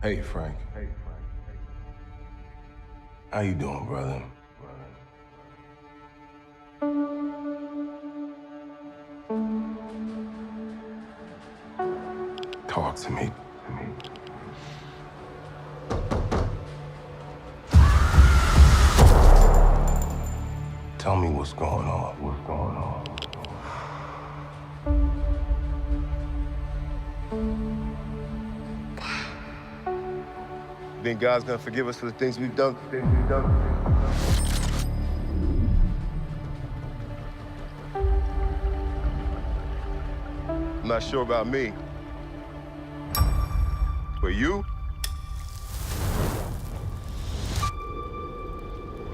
Hey, Frank. How you doing, brother? Talk to me. Tell me what's going on. Think God's gonna forgive us for the things we've done? I'm not sure about me. But you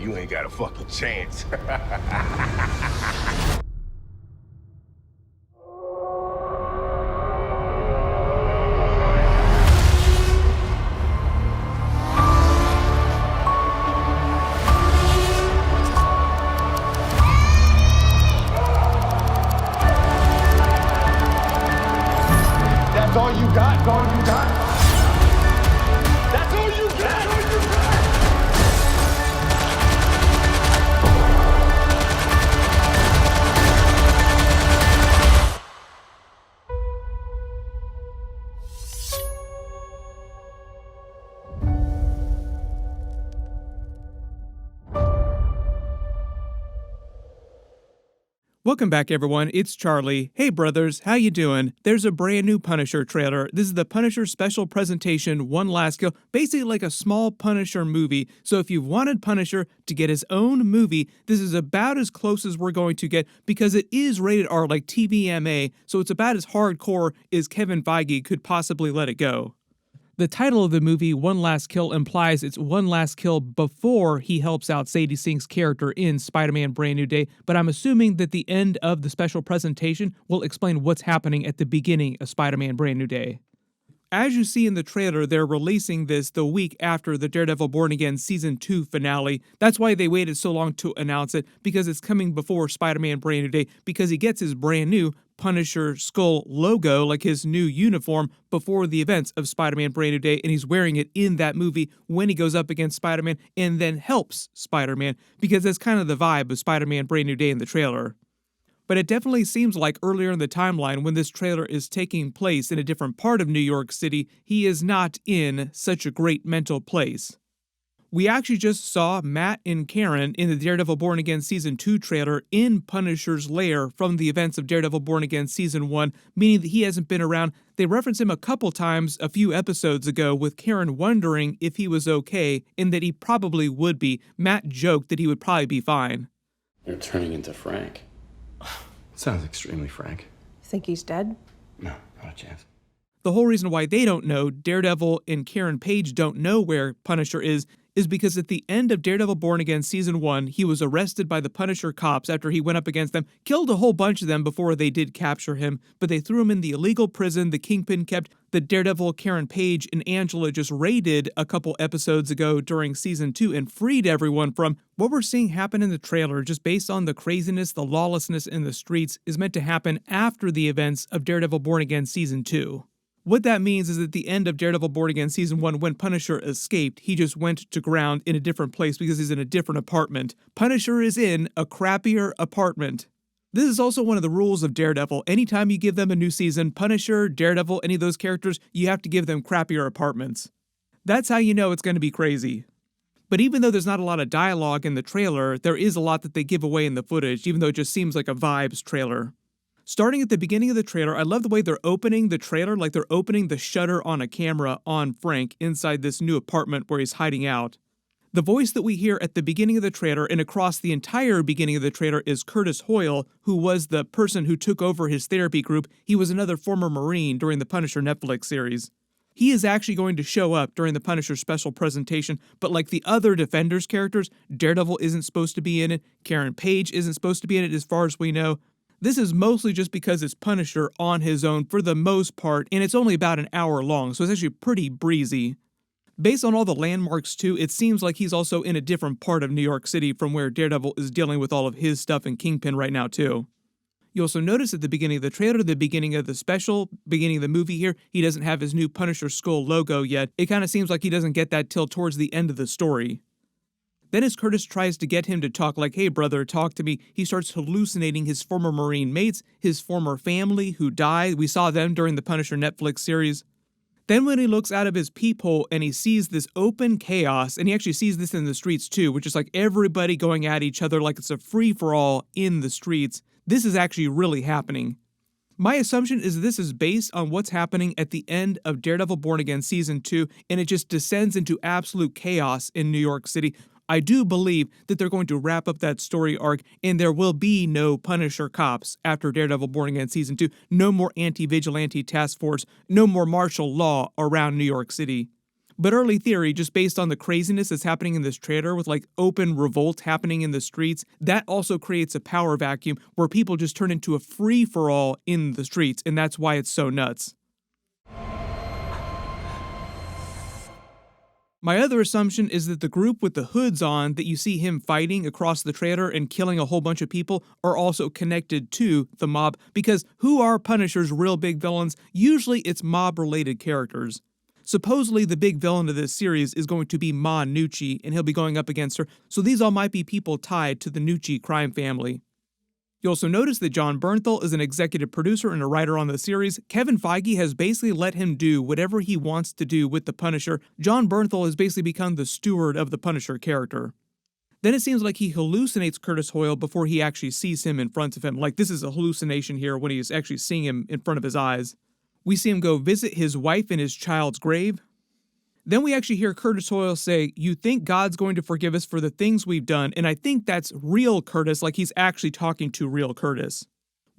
ain't got a fucking chance. That's all you got? That's all you got? That's all you got? Welcome back, everyone. It's Charlie. Hey, brothers, how you doing? There's a brand new Punisher trailer. This is the Punisher special presentation, One Last Kill, basically like a small Punisher movie. So if you've wanted Punisher to get his own movie, this is about as close as we're going to get because it is rated R, like TVMA, so it's about as hardcore as Kevin Feige could possibly let it go. The title of the movie, One Last Kill, implies it's one last kill before he helps out Sadie Sink's character in Spider-Man Brand New Day, but I'm assuming that the end of the special presentation will explain what's happening at the beginning of Spider-Man Brand New Day. As you see in the trailer, they're releasing this the week after the Daredevil Born Again Season 2 finale. That's why they waited so long to announce it, because it's coming before Spider-Man Brand New Day, because he gets his brand new Punisher skull logo, like his new uniform, before the events of Spider-Man Brand New Day, and he's wearing it in that movie when he goes up against Spider-Man and then helps Spider-Man, because that's kind of the vibe of Spider-Man Brand New Day in the trailer. But it definitely seems like earlier in the timeline, when this trailer is taking place in a different part of New York City, he is not in such a great mental place. We actually just saw Matt and Karen in the Daredevil Born Again Season 2 trailer in Punisher's lair from the events of Daredevil Born Again Season 1, meaning that he hasn't been around. They referenced him a couple times a few episodes ago, with Karen wondering if he was okay, and that he probably would be. Matt joked that he would probably be fine. You're turning into Frank. Sounds extremely frank. Think he's dead? No, not a chance. The whole reason why they don't know, Daredevil and Karen Page don't know where Punisher is because at the end of Daredevil Born Again Season 1, he was arrested by the Punisher cops after he went up against them, killed a whole bunch of them before they did capture him, but they threw him in the illegal prison the Kingpin kept. The Daredevil, Karen Page, and Angela just raided a couple episodes ago during Season 2 and freed everyone from. What we're seeing happen in the trailer, just based on the craziness, the lawlessness in the streets, is meant to happen after the events of Daredevil Born Again Season 2. What that means is at the end of Daredevil Born Again Season 1, when Punisher escaped, he just went to ground in a different place because he's in a different apartment. Punisher is in a crappier apartment. This is also one of the rules of Daredevil. Anytime you give them a new season, Punisher, Daredevil, any of those characters, you have to give them crappier apartments. That's how you know it's going to be crazy. But even though there's not a lot of dialogue in the trailer, there is a lot that they give away in the footage, even though it just seems like a vibes trailer. Starting at the beginning of the trailer, I love the way they're opening the trailer, like they're opening the shutter on a camera on Frank inside this new apartment where he's hiding out. The voice that we hear at the beginning of the trailer and across the entire beginning of the trailer is Curtis Hoyle, who was the person who took over his therapy group. He was another former Marine during the Punisher Netflix series. He is actually going to show up during the Punisher special presentation, but like the other Defenders characters, Daredevil isn't supposed to be in it, Karen Page isn't supposed to be in it as far as we know. This is mostly just because it's Punisher on his own for the most part, and it's only about an hour long, so it's actually pretty breezy. Based on all the landmarks too, it seems like he's also in a different part of New York City from where Daredevil is dealing with all of his stuff in Kingpin right now too. You also notice at the beginning of the trailer, the beginning of the special, beginning of the movie here, he doesn't have his new Punisher skull logo yet. It kind of seems like he doesn't get that till towards the end of the story. Then as Curtis tries to get him to talk like, hey brother, talk to me, he starts hallucinating his former Marine mates, his former family who died. We saw them during the Punisher Netflix series. Then when he looks out of his peephole and he sees this open chaos, and he actually sees this in the streets too, which is like everybody going at each other like it's a free-for-all in the streets, this is actually really happening. My assumption is this is based on what's happening at the end of Daredevil Born Again Season 2, and it just descends into absolute chaos in New York City. I do believe that they're going to wrap up that story arc, and there will be no Punisher cops after Daredevil Born Again Season 2, no more anti-vigilante task force, no more martial law around New York City. But early theory, just based on the craziness that's happening in this trailer with like open revolt happening in the streets, that also creates a power vacuum where people just turn into a free-for-all in the streets, and that's why it's so nuts. My other assumption is that the group with the hoods on that you see him fighting across the trailer and killing a whole bunch of people are also connected to the mob, because who are Punisher's real big villains? Usually it's mob-related characters. Supposedly the big villain of this series is going to be Ma Gnucci, and he'll be going up against her, so these all might be people tied to the Gnucci crime family. You also notice that Jon Bernthal is an executive producer and a writer on the series. Kevin Feige has basically let him do whatever he wants to do with the Punisher. Jon Bernthal has basically become the steward of the Punisher character. Then it seems like he hallucinates Curtis Hoyle before he actually sees him in front of him. Like this is a hallucination here when he's actually seeing him in front of his eyes. We see him go visit his wife in his child's grave. Then we actually hear Curtis Hoyle say, "You think God's going to forgive us for the things we've done?" And I think that's real Curtis, like he's actually talking to real Curtis.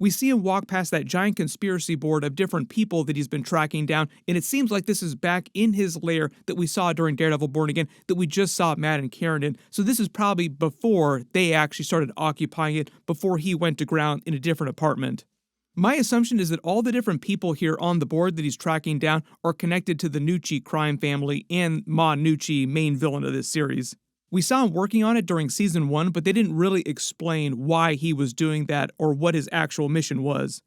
We see him walk past that giant conspiracy board of different people that he's been tracking down, and it seems like this is back in his lair that we saw during Daredevil Born Again, that we just saw Matt and Karen in. So this is probably before they actually started occupying it, before he went to ground in a different apartment. My assumption is that all the different people here on the board that he's tracking down are connected to the Gnucci crime family and Ma Gnucci, main villain of this series. We saw him working on it during Season 1, but they didn't really explain why he was doing that or what his actual mission was.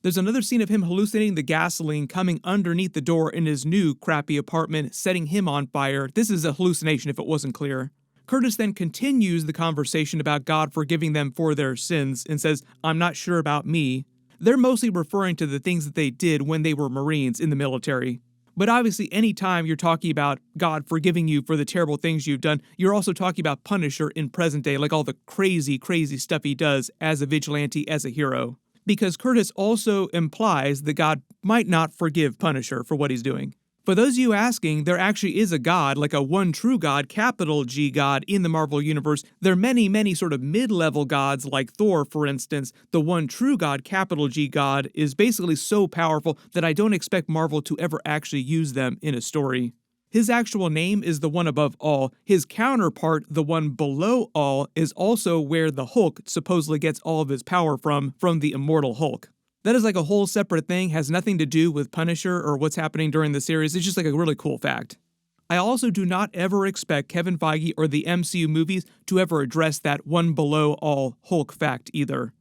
There's another scene of him hallucinating the gasoline coming underneath the door in his new crappy apartment, setting him on fire. This is a hallucination if it wasn't clear. Curtis then continues the conversation about God forgiving them for their sins and says, "I'm not sure about me." They're mostly referring to the things that they did when they were Marines in the military. But obviously, anytime you're talking about God forgiving you for the terrible things you've done, you're also talking about Punisher in present day, like all the crazy, crazy stuff he does as a vigilante, as a hero. Because Curtis also implies that God might not forgive Punisher for what he's doing. For those of you asking, there actually is a God, like a one true God, capital G God, in the Marvel Universe. There are many, many sort of mid-level gods, like Thor, for instance. The one true God, capital G God, is basically so powerful that I don't expect Marvel to ever actually use them in a story. His actual name is the one above all. His counterpart, the one below all, is also where the Hulk supposedly gets all of his power from the immortal Hulk. That is like a whole separate thing, has nothing to do with Punisher or what's happening during the series. It's just like a really cool fact. I also do not ever expect Kevin Feige or the MCU movies to ever address that one below all Hulk fact either.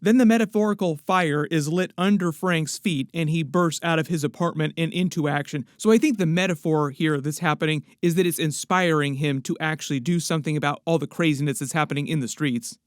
Then the metaphorical fire is lit under Frank's feet and he bursts out of his apartment and into action. So I think the metaphor here that's happening is that it's inspiring him to actually do something about all the craziness that's happening in the streets.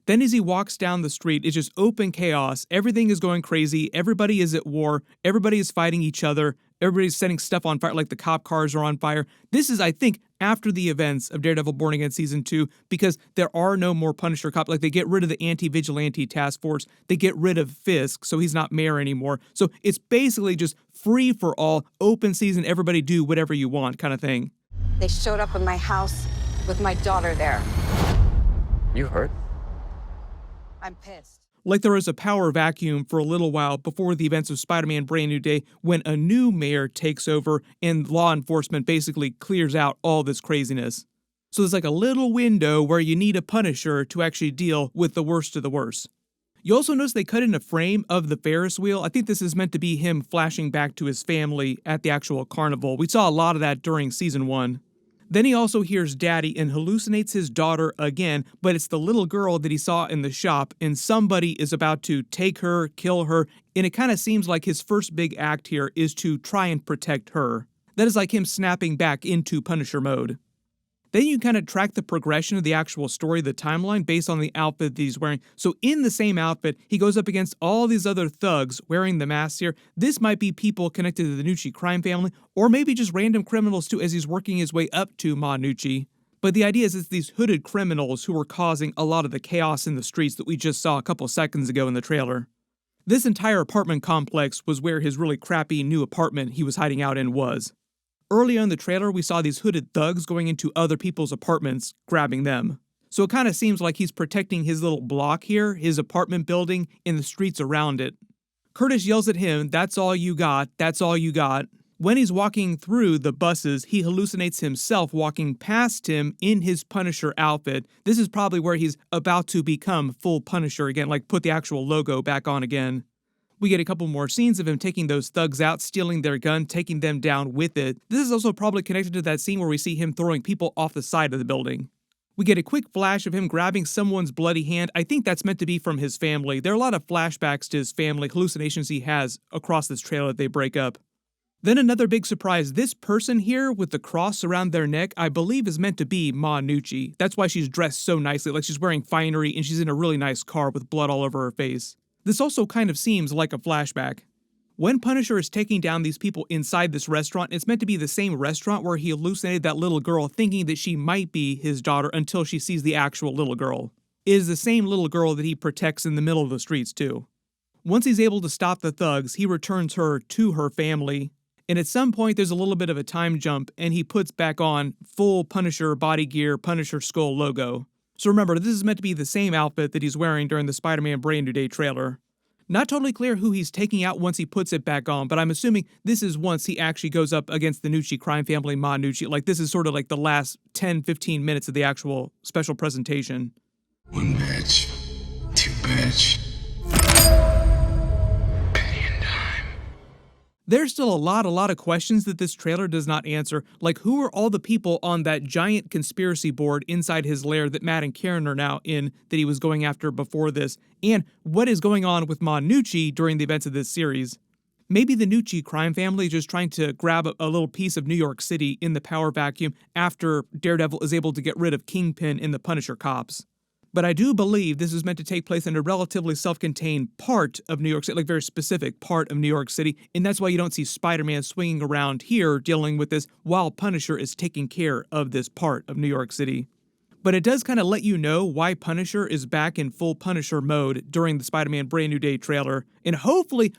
Then as he walks down the street, it's just open chaos. Everything is going crazy. Everybody is at war. Everybody is fighting each other. Everybody's setting stuff on fire, like the cop cars are on fire. This is, I think, after the events of Daredevil Born Again Season 2, because there are no more Punisher cops. Like, they get rid of the anti-vigilante task force. They get rid of Fisk, so he's not mayor anymore. So it's basically just free for all, open season, everybody do whatever you want kind of thing. They showed up at my house with my daughter there. You heard? I'm pissed. Like there was a power vacuum for a little while before the events of Spider-Man Brand New Day, when a new mayor takes over and law enforcement basically clears out all this craziness. So there's like a little window where you need a Punisher to actually deal with the worst of the worst. You also notice they cut in a frame of the Ferris wheel. I think this is meant to be him flashing back to his family at the actual carnival. We saw a lot of that during Season 1. Then he also hears Daddy and hallucinates his daughter again, but it's the little girl that he saw in the shop, and somebody is about to take her, kill her, and it kind of seems like his first big act here is to try and protect her. That is like him snapping back into Punisher mode. Then you kind of track the progression of the actual story, the timeline, based on the outfit that he's wearing. So in the same outfit, he goes up against all these other thugs wearing the masks here. This might be people connected to the Gnucci crime family, or maybe just random criminals too as he's working his way up to Ma Gnucci. But the idea is it's these hooded criminals who were causing a lot of the chaos in the streets that we just saw a couple seconds ago in the trailer. This entire apartment complex was where his really crappy new apartment he was hiding out in was. Early on in the trailer, we saw these hooded thugs going into other people's apartments, grabbing them. So it kind of seems like he's protecting his little block here, his apartment building, and the streets around it. Curtis yells at him, "That's all you got, that's all you got." When he's walking through the buses, he hallucinates himself walking past him in his Punisher outfit. This is probably where he's about to become full Punisher again, like put the actual logo back on again. We get a couple more scenes of him taking those thugs out, stealing their gun, taking them down with it. This is also probably connected to that scene where we see him throwing people off the side of the building. We get a quick flash of him grabbing someone's bloody hand. I think that's meant to be from his family. There are a lot of flashbacks to his family, hallucinations he has across this trailer that they break up. Then another big surprise, this person here with the cross around their neck, I believe is meant to be Ma Gnucci. That's why she's dressed so nicely, like she's wearing finery and she's in a really nice car with blood all over her face. This also kind of seems like a flashback. When Punisher is taking down these people inside this restaurant, it's meant to be the same restaurant where he hallucinated that little girl thinking that she might be his daughter until she sees the actual little girl. It is the same little girl that he protects in the middle of the streets too. Once he's able to stop the thugs, he returns her to her family, and at some point there's a little bit of a time jump and he puts back on full Punisher body gear, Punisher skull logo. So remember, this is meant to be the same outfit that he's wearing during the Spider-Man Brand New Day trailer. Not totally clear who he's taking out once he puts it back on, but I'm assuming this is once he actually goes up against the Gnucci crime family, Ma Gnucci. Like, this is sort of like the last 10-15 minutes of the actual special presentation. One batch, two batch. Penny and dime. There's still a lot of questions that this trailer does not answer, like who are all the people on that giant conspiracy board inside his lair that Matt and Karen are now in that he was going after before this, and what is going on with Ma Gnucci during the events of this series. Maybe the Gnucci crime family is just trying to grab a little piece of New York City in the power vacuum after Daredevil is able to get rid of Kingpin and the Punisher cops. But I do believe this is meant to take place in a relatively self-contained part of New York City, like very specific part of New York City, and that's why you don't see Spider-Man swinging around here dealing with this while Punisher is taking care of this part of New York City. But it does kind of let you know why Punisher is back in full Punisher mode during the Spider-Man Brand New Day trailer. And hopefully,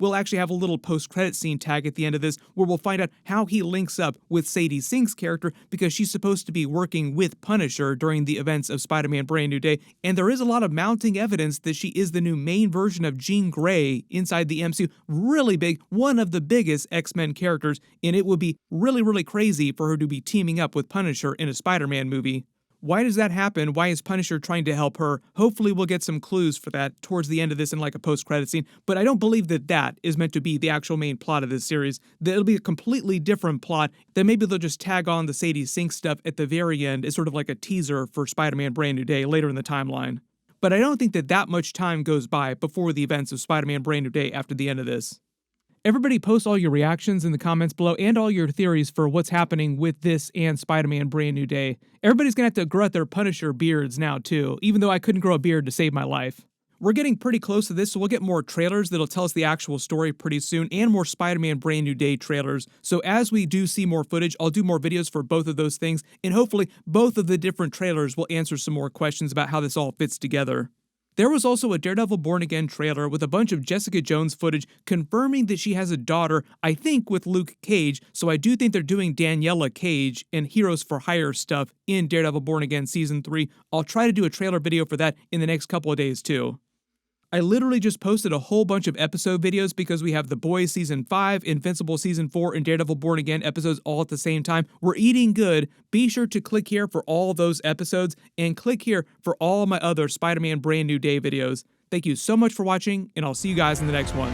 we'll actually have a little post-credit scene tag at the end of this where we'll find out how he links up with Sadie Sink's character, because she's supposed to be working with Punisher during the events of Spider-Man Brand New Day. And there is a lot of mounting evidence that she is the new main version of Jean Grey inside the MCU. Really big, one of the biggest X-Men characters, and it would be really crazy for her to be teaming up with Punisher in a Spider-Man movie. Why does that happen? Why is Punisher trying to help her? Hopefully we'll get some clues for that towards the end of this in like a post-credit scene, but I don't believe that that is meant to be the actual main plot of this series. That it'll be a completely different plot, then maybe they'll just tag on the Sadie Sink stuff at the very end as sort of like a teaser for Spider-Man Brand New Day later in the timeline. But I don't think that much time goes by before the events of Spider-Man Brand New Day after the end of this. Everybody post all your reactions in the comments below and all your theories for what's happening with this and Spider-Man Brand New Day. Everybody's gonna have to grow out their Punisher beards now too, even though I couldn't grow a beard to save my life. We're getting pretty close to this, so we'll get more trailers that'll tell us the actual story pretty soon, and more Spider-Man Brand New Day trailers. So as we do see more footage, I'll do more videos for both of those things, and hopefully both of the different trailers will answer some more questions about how this all fits together. There was also a Daredevil Born Again trailer with a bunch of Jessica Jones footage confirming that she has a daughter, I think with Luke Cage, so I do think they're doing Daniela Cage and Heroes for Hire stuff in Daredevil Born Again Season 3. I'll try to do a trailer video for that in the next couple of days too. I literally just posted a whole bunch of episode videos because we have The Boys Season 5, Invincible Season 4, and Daredevil Born Again episodes all at the same time. We're eating good. Be sure to click here for all those episodes, and click here for all my other Spider-Man Brand New Day videos. Thank you so much for watching, and I'll see you guys in the next one.